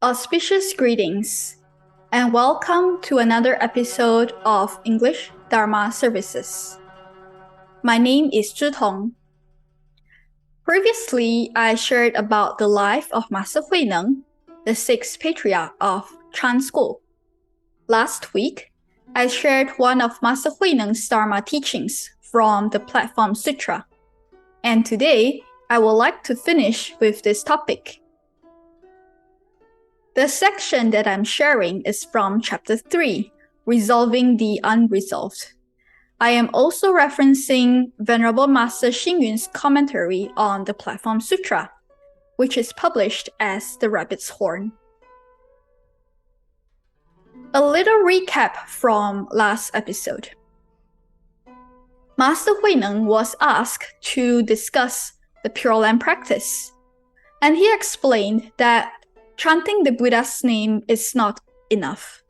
Auspicious greetings, and welcome to another episode of English Dharma Services. My name is Tong. Previously, I shared about the life of Master Huineng, the sixth patriarch of Chan school. Last week, I shared one of Master Huineng's Dharma teachings from the Platform Sutra, and today I would like to finish with this topic. The section that I'm sharing is from Chapter 3, Resolving the Unresolved. I am also referencing Venerable Master Xingyun's commentary on the Platform Sutra, which is published as The Rabbit's Horn. A little recap from last episode. Master Huineng was asked to discuss the Pure Land practice, and he explained that chanting the Buddha's name is not enough.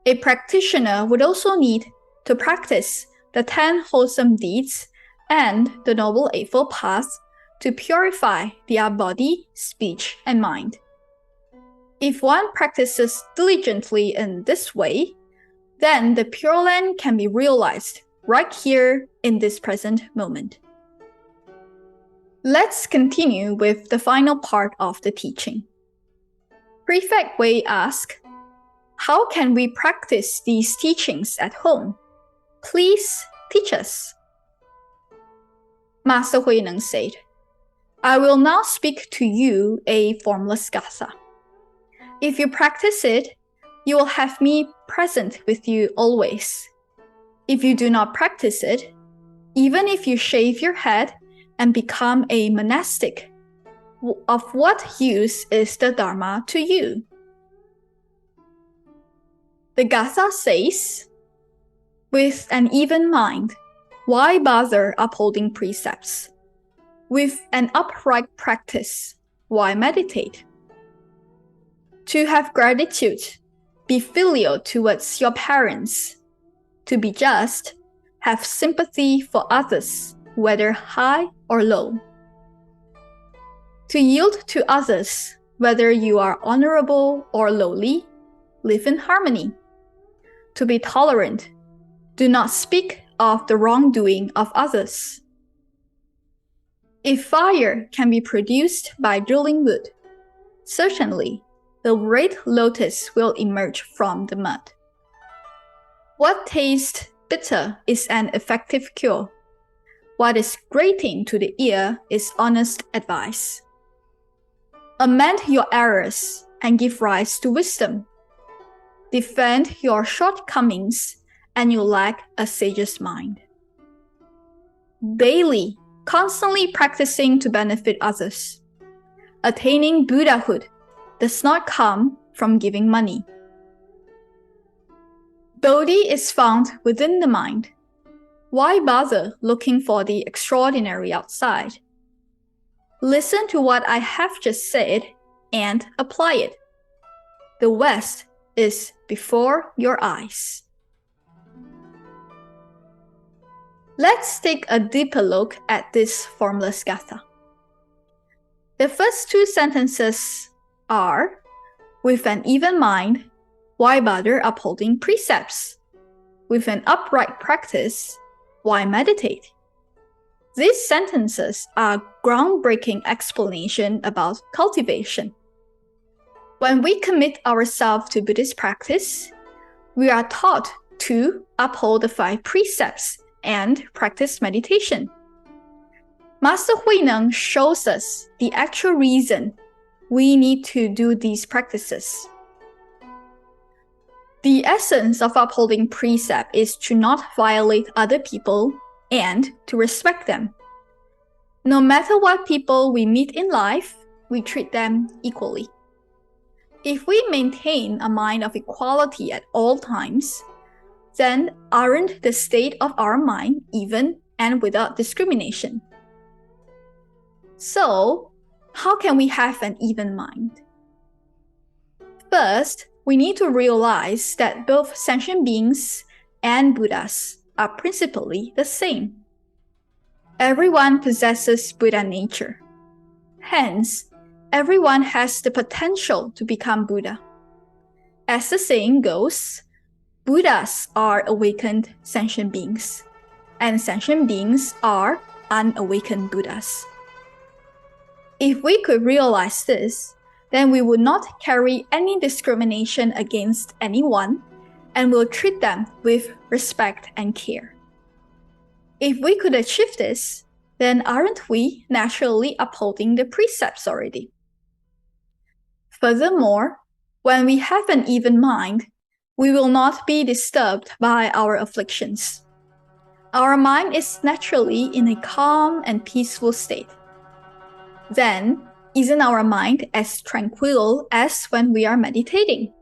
A practitioner would also need to practice the 10 wholesome deeds and the Noble Eightfold Paths to purify their body, speech, and mind. If one practices diligently in this way, then the Pure Land can be realized right here in this present moment. Let's continue with the final part of the teaching. Prefect Wei asked, how can we practice these teachings at home? Please teach us. Master Huineng said, I will now speak to you a formless gatha. If you practice it, you will have me present with you always. If you do not practice it, even if you shave your head and become a monastic, of what use is the Dharma to you? The Gatha says, with an even mind, why bother upholding precepts? With an upright practice, why meditate? To have gratitude, be filial towards your parents. To be just, have sympathy for others, whether high or low. To yield to others, whether you are honorable or lowly, live in harmony. To be tolerant, do not speak of the wrongdoing of others. If fire can be produced by drilling wood, certainly the red lotus will emerge from the mud. What tastes bitter is an effective cure. What is grating to the ear is honest advice. Amend your errors and give rise to wisdom. Defend your shortcomings and you lack a sage's mind. Daily, constantly practicing to benefit others. Attaining Buddhahood does not come from giving money. Bodhi is found within the mind. Why bother looking for the extraordinary outside? Listen to what I have just said and apply it. The West is before your eyes. Let's take a deeper look at this formless gatha. The first two sentences are, with an even mind, why bother upholding precepts? With an upright practice, why meditate? These sentences are groundbreaking explanation about cultivation. When we commit ourselves to Buddhist practice, we are taught to uphold the 5 precepts and practice meditation. Master Huineng shows us the actual reason we need to do these practices. The essence of upholding precept is to not violate other people and to respect them. No matter what people we meet in life, we treat them equally. If we maintain a mind of equality at all times, then aren't the state of our mind even and without discrimination? So, how can we have an even mind? First, we need to realize that both sentient beings and Buddhas are principally the same. Everyone possesses Buddha nature. Hence, everyone has the potential to become Buddha. As the saying goes, Buddhas are awakened sentient beings, and sentient beings are unawakened Buddhas. If we could realize this, then we would not carry any discrimination against anyone and will treat them with respect and care. If we could achieve this, then aren't we naturally upholding the precepts already? Furthermore, when we have an even mind, we will not be disturbed by our afflictions. Our mind is naturally in a calm and peaceful state. Then, isn't our mind as tranquil as when we are meditating?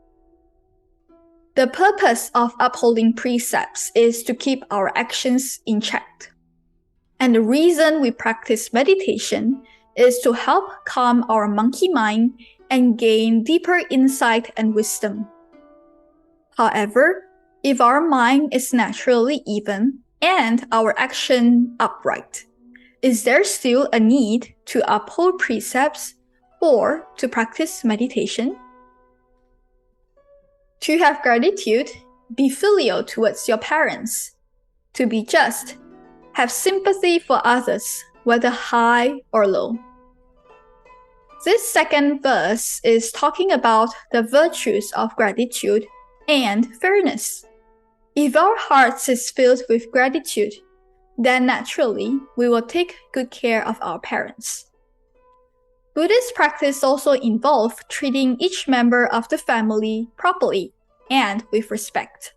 The purpose of upholding precepts is to keep our actions in check. And the reason we practice meditation is to help calm our monkey mind and gain deeper insight and wisdom. However, if our mind is naturally even and our action upright, is there still a need to uphold precepts or to practice meditation? To have gratitude, be filial towards your parents. To be just, have sympathy for others, whether high or low. This second verse is talking about the virtues of gratitude and fairness. If our hearts is filled with gratitude, then naturally we will take good care of our parents. Buddhist practice also involves treating each member of the family properly and with respect.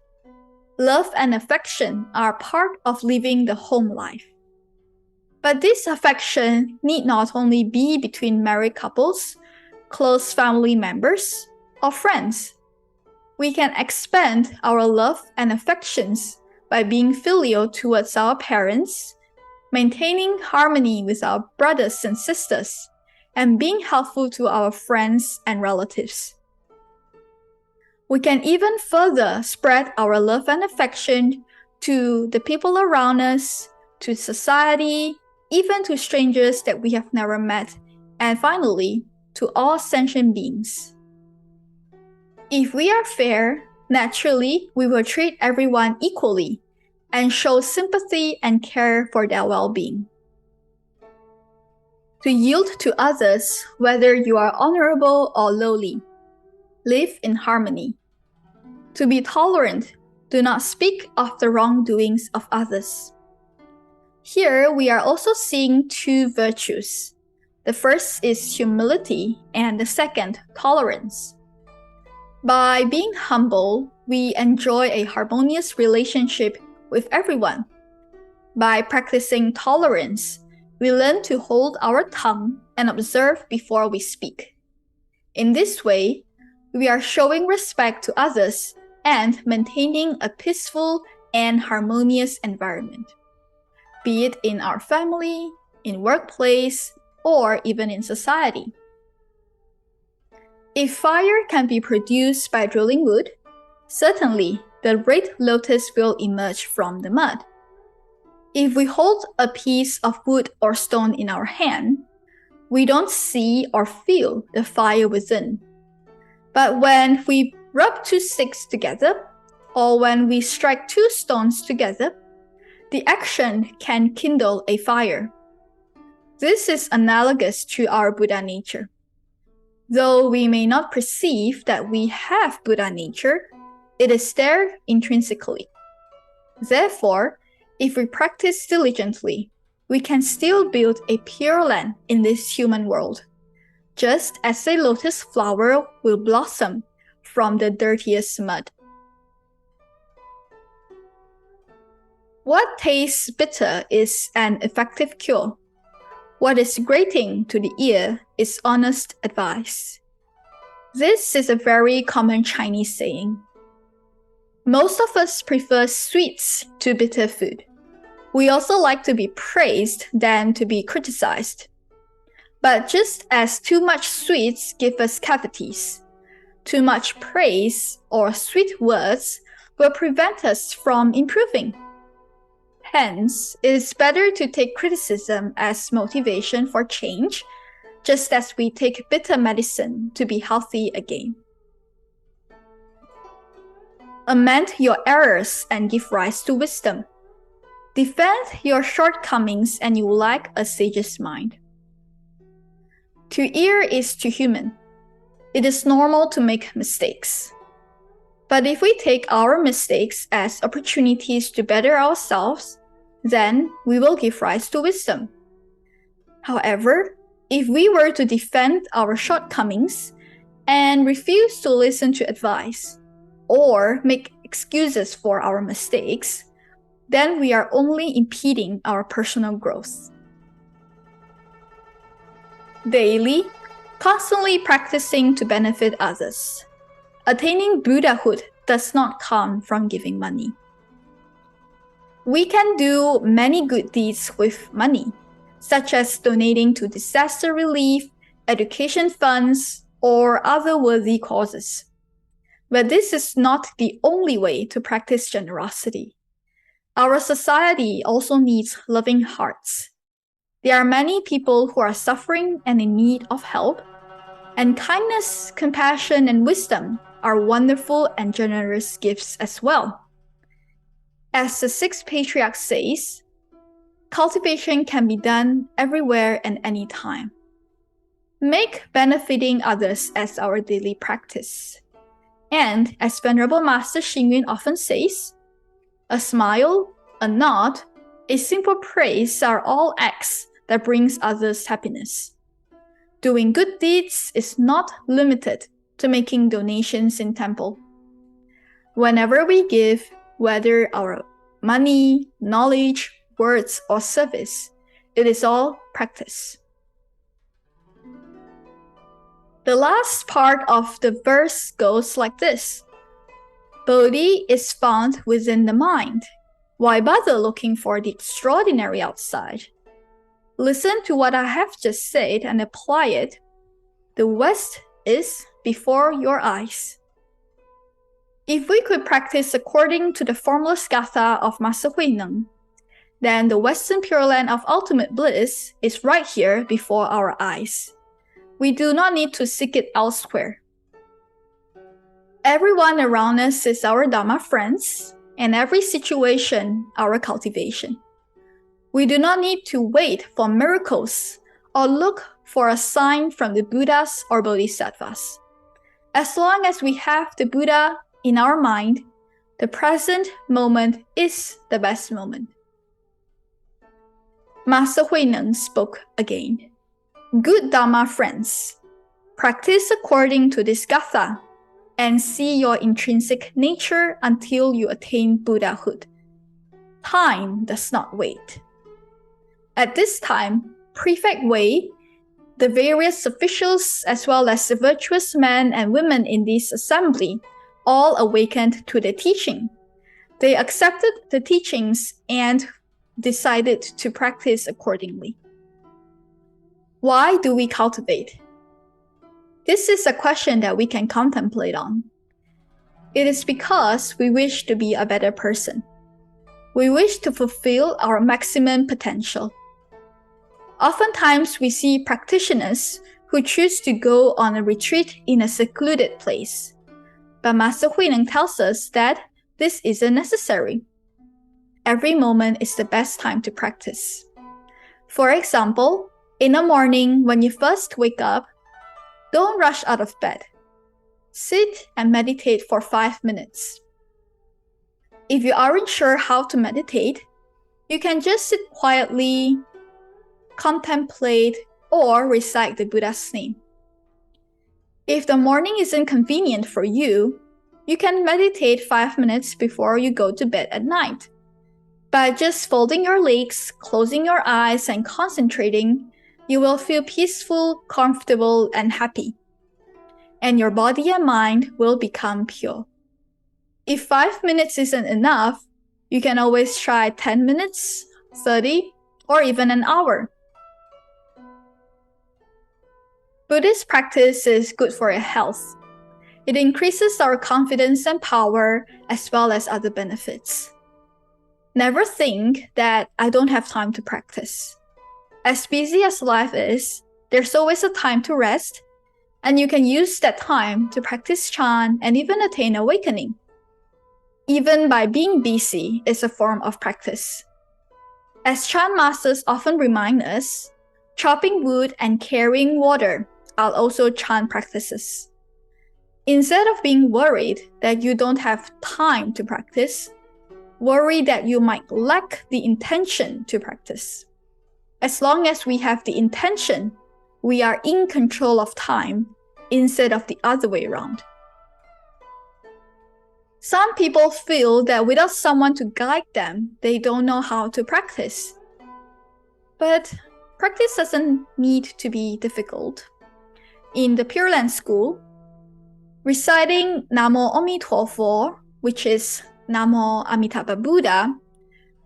Love and affection are part of living the home life. But this affection need not only be between married couples, close family members, or friends. We can expand our love and affections by being filial towards our parents, maintaining harmony with our brothers and sisters, and being helpful to our friends and relatives. We can even further spread our love and affection to the people around us, to society, even to strangers that we have never met, and finally, to all sentient beings. If we are fair, naturally, we will treat everyone equally and show sympathy and care for their well-being. To yield to others, whether you are honorable or lowly. Live in harmony. To be tolerant, do not speak of the wrongdoings of others. Here, we are also seeing two virtues. The first is humility, and the second, tolerance. By being humble, we enjoy a harmonious relationship with everyone. By practicing tolerance, we learn to hold our tongue and observe before we speak. In this way, we are showing respect to others and maintaining a peaceful and harmonious environment, be it in our family, in workplace, or even in society. If fire can be produced by drilling wood, certainly the red lotus will emerge from the mud. If we hold a piece of wood or stone in our hand, we don't see or feel the fire within. But when we rub two sticks together, or when we strike two stones together, the action can kindle a fire. This is analogous to our Buddha nature. Though we may not perceive that we have Buddha nature, it is there intrinsically. Therefore, if we practice diligently, we can still build a pure land in this human world, just as a lotus flower will blossom from the dirtiest mud. What tastes bitter is an effective cure. What is grating to the ear is honest advice. This is a very common Chinese saying. Most of us prefer sweets to bitter food. We also like to be praised than to be criticized. But just as too much sweets give us cavities, too much praise or sweet words will prevent us from improving. Hence, it is better to take criticism as motivation for change just as we take bitter medicine to be healthy again. Amend your errors and give rise to wisdom. Defend your shortcomings and you will lack a sage's mind. To err is to human. It is normal to make mistakes. But if we take our mistakes as opportunities to better ourselves, then we will give rise to wisdom. However, if we were to defend our shortcomings and refuse to listen to advice, or make excuses for our mistakes, then we are only impeding our personal growth. Daily, constantly practicing to benefit others. Attaining Buddhahood does not come from giving money. We can do many good deeds with money, such as donating to disaster relief, education funds, or other worthy causes. But this is not the only way to practice generosity. Our society also needs loving hearts. There are many people who are suffering and in need of help, and kindness, compassion, and wisdom are wonderful and generous gifts as well. As the sixth patriarch says, cultivation can be done everywhere and anytime. Make benefiting others as our daily practice. And as Venerable Master Huineng often says, a smile, a nod, a simple praise are all acts that brings others happiness. Doing good deeds is not limited to making donations in temple. Whenever we give, whether our money, knowledge, words, or service, it is all practice. The last part of the verse goes like this. Bodhi is found within the mind. Why bother looking for the extraordinary outside? Listen to what I have just said and apply it. The West is before your eyes. If we could practice according to the formless gatha of Master Huineng, then the Western Pure Land of ultimate bliss is right here before our eyes. We do not need to seek it elsewhere. Everyone around us is our Dharma friends, and every situation our cultivation. We do not need to wait for miracles or look for a sign from the Buddhas or Bodhisattvas. As long as we have the Buddha in our mind, the present moment is the best moment. Master Huineng spoke again. Good Dharma friends, practice according to this gatha and see your intrinsic nature until you attain Buddhahood. Time does not wait. At this time, Prefect Wei, the various officials as well as the virtuous men and women in this assembly all awakened to the teaching. They accepted the teachings and decided to practice accordingly. Why do we cultivate? This is a question that we can contemplate on. It is because we wish to be a better person. We wish to fulfill our maximum potential. Oftentimes, we see practitioners who choose to go on a retreat in a secluded place. But Master Huineng tells us that this isn't necessary. Every moment is the best time to practice. For example, in the morning when you first wake up, don't rush out of bed. Sit and meditate for 5 minutes. If you aren't sure how to meditate, you can just sit quietly, contemplate, or recite the Buddha's name. If the morning isn't convenient for you, you can meditate 5 minutes before you go to bed at night. By just folding your legs, closing your eyes, and concentrating, you will feel peaceful, comfortable, and happy. And your body and mind will become pure. If 5 minutes isn't enough, you can always try 10 minutes, 30, or even an hour. Buddhist practice is good for your health. It increases our confidence and power as well as other benefits. Never think that I don't have time to practice. As busy as life is, there's always a time to rest, and you can use that time to practice Chan and even attain awakening. Even by being busy is a form of practice. As Chan masters often remind us, chopping wood and carrying water are also Chan practices. Instead of being worried that you don't have time to practice, worry that you might lack the intention to practice. As long as we have the intention, we are in control of time instead of the other way around. Some people feel that without someone to guide them, they don't know how to practice. But practice doesn't need to be difficult. In the Pure Land School, reciting Namo Amitofo, which is Namo Amitabha Buddha,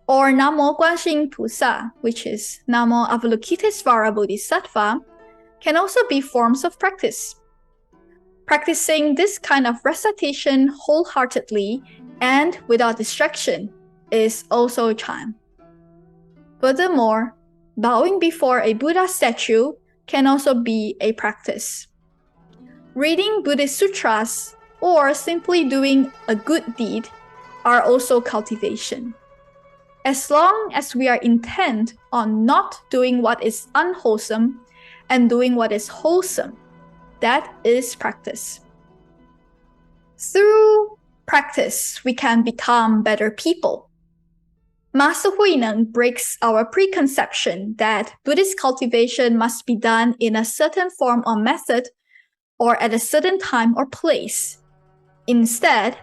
or Namo Guanxin Pusa, which is Namo Avalokitesvara Bodhisattva, can also be forms of practice. Practicing this kind of recitation wholeheartedly and without distraction is also Chan. Furthermore, bowing before a Buddha statue can also be a practice. Reading Buddhist sutras or simply doing a good deed are also cultivation. As long as we are intent on not doing what is unwholesome and doing what is wholesome, that is practice. Through practice, we can become better people. Master Huineng breaks our preconception that Buddhist cultivation must be done in a certain form or method or at a certain time or place. Instead,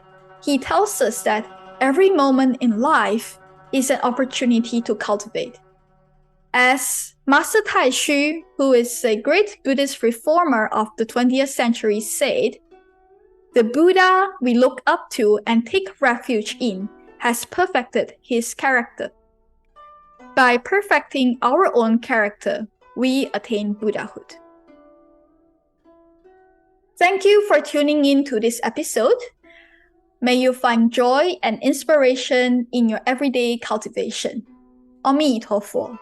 he tells us that every moment in life is an opportunity to cultivate. As Master Taishu, who is a great Buddhist reformer of the 20th century, said, "The Buddha we look up to and take refuge in has perfected his character. By perfecting our own character, we attain Buddhahood." Thank you for tuning in to this episode. May you find joy and inspiration in your everyday cultivation. Amitofo.